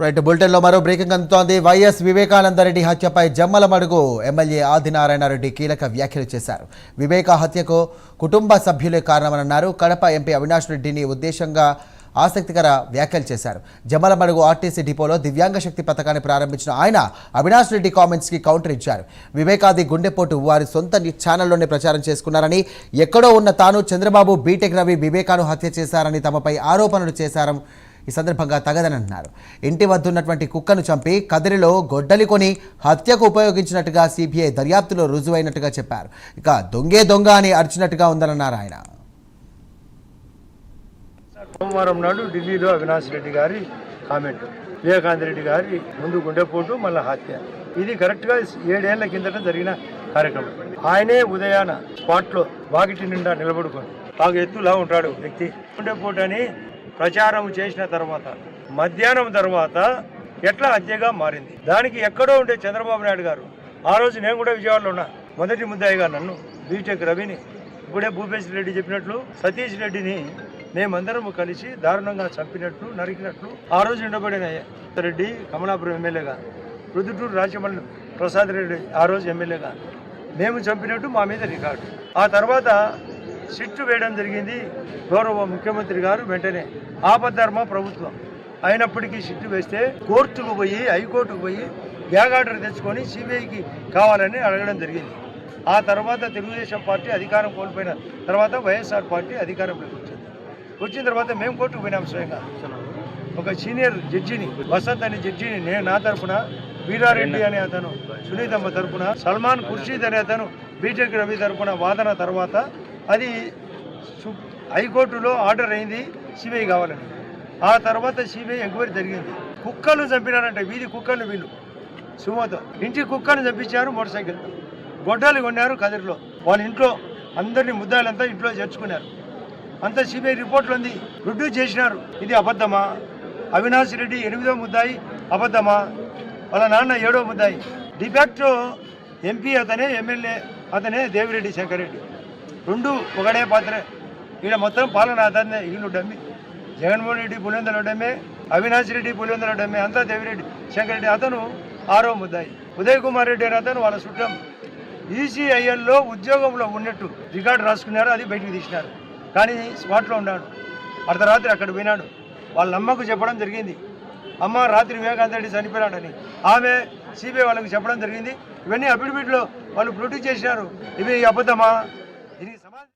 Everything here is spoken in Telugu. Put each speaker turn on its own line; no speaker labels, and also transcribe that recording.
రైట్ బులెటిన్లో మరో బ్రేకింగ్ అందుతోంది. వైఎస్ వివేకానందరెడ్డి హత్యపై జమ్మలమడుగు ఎమ్మెల్యే ఆదినారాయణరెడ్డి కీలక వ్యాఖ్యలు చేశారు. వివేక హత్యకు కుటుంబ సభ్యులే కారణమన్నారు. కడప ఎంపీ అవినాష్ రెడ్డిని ఉద్దేశంగా ఆసక్తికర వ్యాఖ్యలు చేశారు. జమ్మలమడుగు ఆర్టీసీ డిపోలో దివ్యాంగ శక్తి పథకాన్ని ప్రారంభించిన ఆయన అవినాష్ రెడ్డి కామెంట్స్కి కౌంటర్ ఇచ్చారు. వివేకాది గుండెపోటు వారి సొంత ఛానల్లోనే ప్రచారం చేసుకున్నారని, ఎక్కడో ఉన్న తాను చంద్రబాబు బీటెక్ రవి వివేకాను హత్య చేశారని తమపై ఆరోపణలు చేశారు. ఈ సందర్భంగా తగదని అన్నారు. ఇంటి వద్దున్నటువంటి కుక్కను చంపి కదిరిలో గొడ్డలి కొని హత్యకు ఉపయోగించినట్టుగా సిబిఐ దర్యాప్తులో రుజువైనట్టుగా చెప్పారు. ఇక దొంగే దొంగ అని అరిచినట్టుగా ఉందన్నారు ఆయన.
సోమవారం నాడు ఢిల్లీలో అవినాష్ రెడ్డి గారి కామెంట్, వివేకానంద రెడ్డి గారి ముందు గుండెపోటు మళ్ళీ హత్య, ఇది కరెక్ట్గా 7 ఏళ్ల కిందట జరిగిన కార్యక్రమం. ఆయనే ఉదయాన స్పాట్లో వాకిటి నిండా నిలబడుకొని బాగా ఎత్తులా ఉంటాడు వ్యక్తి. గుండెపోటు అని ప్రచారం చేసిన తర్వాత మధ్యాహ్నం తర్వాత ఎట్లా హత్యగా మారింది, దానికి ఎక్కడో ఉండే చంద్రబాబు నాయుడు గారు, ఆ రోజు నేను కూడా విజయవాడలో ఉన్నా, మొదటి ముద్దాయిగా నన్ను బీటెక్ రవిని, ఇప్పుడే భూపేశ్ రెడ్డి చెప్పినట్లు సతీష్ రెడ్డిని మేమందరం కలిసి దారుణంగా చంపినట్లు నరికినట్లు ఆ రోజు ఉండబడిన రెడ్డి కమలాపురం ఎమ్మెల్యేగా, రుదుటూరు రాజమల్లి ప్రసాద్ రెడ్డి ఆ రోజు ఎమ్మెల్యేగా మేము చంపినట్టు మా మీద రికార్డు. ఆ తర్వాత సిట్టు వేయడం జరిగింది. గౌరవ ముఖ్యమంత్రి గారు వెంటనే ఆపద్ధర్మ ప్రభుత్వం అయినప్పటికీ సిట్టు వేస్తే కోర్టుకు పోయి హైకోర్టుకు పోయి గ్యాగ్ ఆర్డర్ తెచ్చుకొని సిబిఐకి కావాలని అడగడం జరిగింది. ఆ తర్వాత తెలుగుదేశం పార్టీ అధికారం కోల్పోయిన తర్వాత వైఎస్ఆర్ పార్టీ అధికారంలోకి వచ్చిన తర్వాత మేము కోర్టుకు పోయినాం. స్వయంగా ఒక సీనియర్ జడ్జిని, వసంత్ అనే జడ్జిని నా తరఫున, వీరారెడ్డి అనే అతను సునీతమ్మ తరఫున, సల్మాన్ ఖుర్షీద్ అనే అతను బీటెక్ రవి తరఫున వాదన తర్వాత అది హైకోర్టులో ఆర్డర్ అయింది సిబిఐ కావాలని. ఆ తర్వాత సిబిఐ ఎంక్వైరీ జరిగింది. కుక్కలు చంపినారంటే వీధి కుక్కలు, వీళ్ళు సుమోతో ఇంటి కుక్కను చంపించారు. మోటార్ సైకిల్ గొడ్డలు కొన్నారు కదిరిలో. వాళ్ళ ఇంట్లో అందరినీ ముద్దాయిలంతా ఇంట్లో చేర్చుకున్నారు. అంతా సిబిఐ రిపోర్ట్లు ఉంది. రుడ్డు చేసినారు. ఇది అబద్ధమా? అవినాష్ రెడ్డి 8వ ముద్దాయి అబద్ధమా? వాళ్ళ నాన్న 7వ ముద్దాయి. డిఫాక్టో ఎంపీ అతనే, ఎమ్మెల్యే అతనే దేవిరెడ్డి శంకర్ రెడ్డి, రెండు ఒకడే పాత్రే. ఈయన మొత్తం పాలన అతనే. వీళ్ళు డమ్మి. జగన్మోహన్ రెడ్డి పులివెందుల డమ్మే, అవినాష్ రెడ్డి పులివెందుల డమ్మే, అంతా దేవిరెడ్డి శంకర్ రెడ్డి అతను 6వ ముద్దాయి. ఉదయ్ కుమార్ రెడ్డి అని అతను వాళ్ళ చుట్టం. ఈసీఐఎల్లో ఉద్యోగంలో ఉన్నట్టు రికార్డు రాసుకున్నారు. అది బయటికి తీసినారు. కానీ స్పాట్లో ఉన్నాడు. అర్ధరాత్రి అక్కడ పోయినాడు. వాళ్ళ అమ్మకు చెప్పడం జరిగింది, అమ్మ రాత్రి వివేకానంద రెడ్డి చనిపోయాడని. ఆమె సిబిఐ వాళ్ళకి చెప్పడం జరిగింది. ఇవన్నీ అఫిడవిట్లో వాళ్ళు ప్రొడ్యూస్ చేసినారు. ఇవి అబద్ధమా? దీనికి సమాధానం